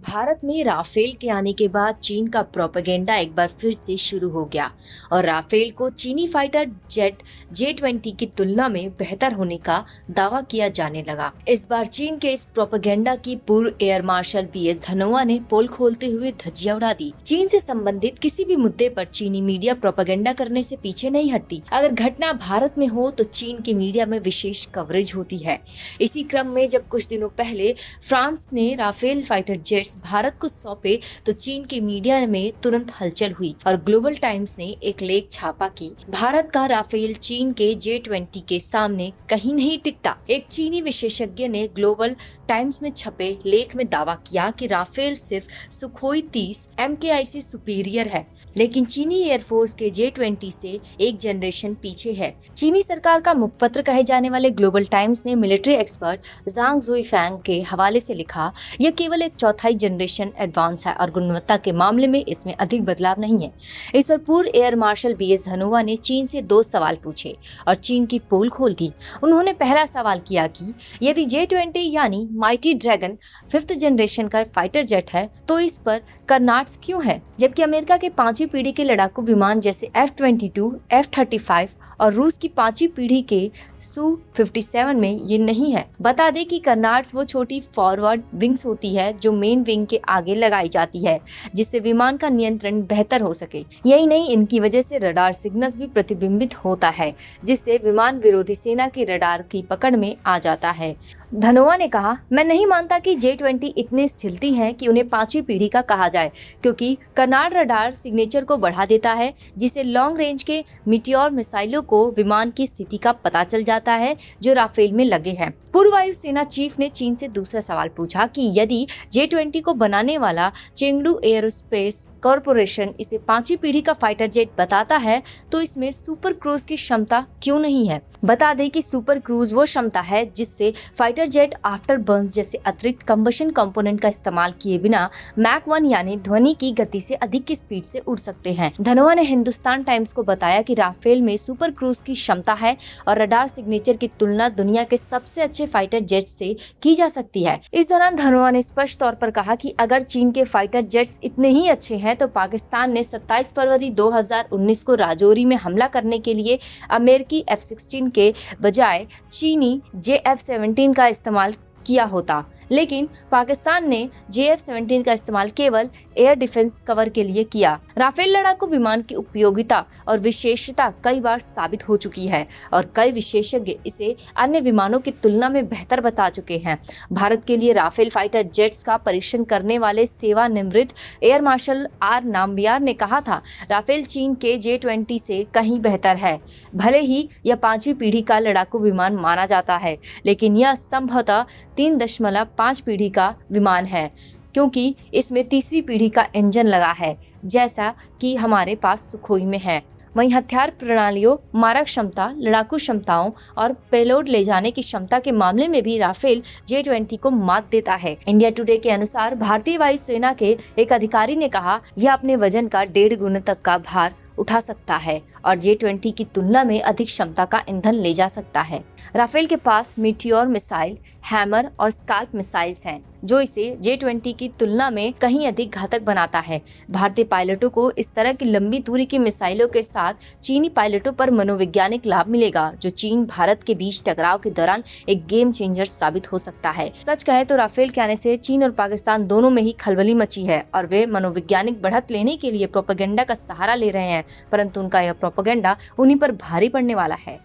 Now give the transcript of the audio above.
भारत में राफेल के आने के बाद चीन का प्रोपेगेंडा एक बार फिर से शुरू हो गया और राफेल को चीनी फाइटर जेट J-20 की तुलना में बेहतर होने का दावा किया जाने लगा। इस बार चीन के इस प्रोपेगेंडा की पूर्व एयर मार्शल BS धनोआ ने पोल खोलते हुए धज्जियां उड़ा दी। चीन से संबंधित किसी भी मुद्दे पर चीनी मीडिया प्रोपेगेंडा करने से पीछे नहीं हटती। अगर घटना भारत में हो तो चीन के मीडिया में विशेष कवरेज होती है। इसी क्रम में जब कुछ दिनों पहले फ्रांस ने राफेल फाइटर जेट्स भारत को सौंपे तो चीन के मीडिया में तुरंत हलचल हुई और ग्लोबल टाइम्स ने एक लेख छापा कि भारत का राफेल चीन के J-20 के सामने कहीं नहीं टिकता। एक चीनी विशेषज्ञ ने ग्लोबल टाइम्स में छपे लेख में दावा किया कि राफेल सिर्फ सुखोई 30 MKI से सुपीरियर है, लेकिन चीनी एयरफोर्स के J-20 से एक जनरेशन पीछे है। चीनी सरकार का मुखपत्र कहे जाने वाले ग्लोबल टाइम्स ने मिलिट्री एक्सपर्ट जांग जुईफैंग के हवाले से लिखा, यह केवल एक चौथाई जनरेशन एडवांस है और गुणवत्ता के मामले में इसमें अधिक बदलाव नहीं है। इस पर पूर्व एयर मार्शल BS धनोआ ने चीन से 2 सवाल पूछे और चीन की पोल खोल दी। उन्होंने पहला सवाल किया कि यदि J-20 यानी माइटी ड्रैगन 5th जनरेशन का फाइटर जेट है तो इस पर कर्नाट्स क्यों है, जबकि अमेरिका के 5वीं पीढ़ी के लड़ाकू विमान जैसे F-22, F-35 और रूस की 5वीं पीढ़ी के Su-57 में ये नहीं है। बता दें कि कर्नाट्स वो छोटी फॉरवर्ड विंग्स होती है जो मेन विंग के आगे लगाई जाती है जिससे विमान का नियंत्रण बेहतर हो सके। यही नहीं, इनकी वजह से रडार सिग्नल्स भी प्रतिबिंबित होता है जिससे विमान विरोधी सेना के रडार की पकड़ में आ जाता है। धनोआ ने कहा, मैं नहीं मानता कि J-20 इतने स्थिलती हैं कि उन्हें 5वीं पीढ़ी का कहा जाए, क्योंकि कर्नाड रडार सिग्नेचर को बढ़ा देता है जिससे लॉन्ग रेंज के मीटियोर मिसाइलों को विमान की स्थिति का पता चल जाता है जो राफेल में लगे हैं। पूर्व वायु सेना चीफ ने चीन से दूसरा सवाल पूछा कि यदि J-20 को बनाने वाला चेंगडू एयरोस्पेस कॉरपोरेशन इसे 5वीं पीढ़ी का फाइटर जेट बताता है तो इसमें सुपर क्रूज की क्षमता क्यों नहीं है। बता दें कि सुपर क्रूज वो क्षमता है जिससे फाइटर जेट आफ्टर बर्न्स जैसे अतिरिक्त कंबशन कंपोनेंट का इस्तेमाल किए बिना मैक 1 यानी ध्वनि की गति से अधिक की स्पीड से उड़ सकते हैं। धनोआ ने हिंदुस्तान टाइम्स को बताया कि राफेल में सुपर क्रूज की क्षमता है और रडार सिग्नेचर की तुलना दुनिया के सबसे अच्छे फाइटर जेट से की जा सकती है। इस दौरान धनोआ ने स्पष्ट तौर पर कहा कि अगर चीन के फाइटर जेट्स इतने ही अच्छे हैं तो पाकिस्तान ने 27 फरवरी 2019 को राजौरी में हमला करने के लिए अमेरिकी F-16 के बजाय चीनी JF-17 का इस्तेमाल किया होता, लेकिन पाकिस्तान ने JF-17 का इस्तेमाल केवल एयर डिफेंस कवर के लिए किया। राफेल लड़ाकू विमान की उपयोगिता और विशेषता कई बार साबित हो चुकी है और कई विशेषज्ञ इसे अन्य विमानों की तुलना में बेहतर बता चुके हैं। भारत के लिए राफेल फाइटर जेट्स का परीक्षण करने वाले सेवानिवृत्त एयर मार्शल R नाम्बियार ने कहा था, राफेल चीन के J-20 से कहीं बेहतर है। भले ही यह 5वीं पीढ़ी का लड़ाकू विमान माना जाता है, लेकिन यह संभवतः 3.5 पीढ़ी का विमान है क्योंकि इसमें तीसरी पीढ़ी का इंजन लगा है जैसा कि हमारे पास सुखोई में है। वहीं हथियार प्रणालियों, मारक क्षमता, लड़ाकू क्षमताओं और पेलोड ले जाने की क्षमता के मामले में भी राफेल J-20 को मात देता है। इंडिया टुडे के अनुसार भारतीय वायुसेना के एक अधिकारी ने कहा, यह अपने वजन का 1.5 गुना तक का भार उठा सकता है और J-20 की तुलना में अधिक क्षमता का ईंधन ले जा सकता है। राफेल के पास मीटियोर मिसाइल, हैमर और स्काल्प मिसाइल्स हैं जो इसे J-20 की तुलना में कहीं अधिक घातक बनाता है। भारतीय पायलटों को इस तरह की लंबी दूरी की मिसाइलों के साथ चीनी पायलटों पर मनोवैज्ञानिक लाभ मिलेगा जो चीन भारत के बीच टकराव के दौरान एक गेम चेंजर साबित हो सकता है। सच कहे तो राफेल के आने से चीन और पाकिस्तान दोनों में ही खलबली मची है और वे मनोवैज्ञानिक बढ़त लेने के लिए प्रोपेगेंडा का सहारा ले रहे हैं, परंतु उनका यह प्रोपेगेंडा उन्हीं पर भारी पड़ने वाला है।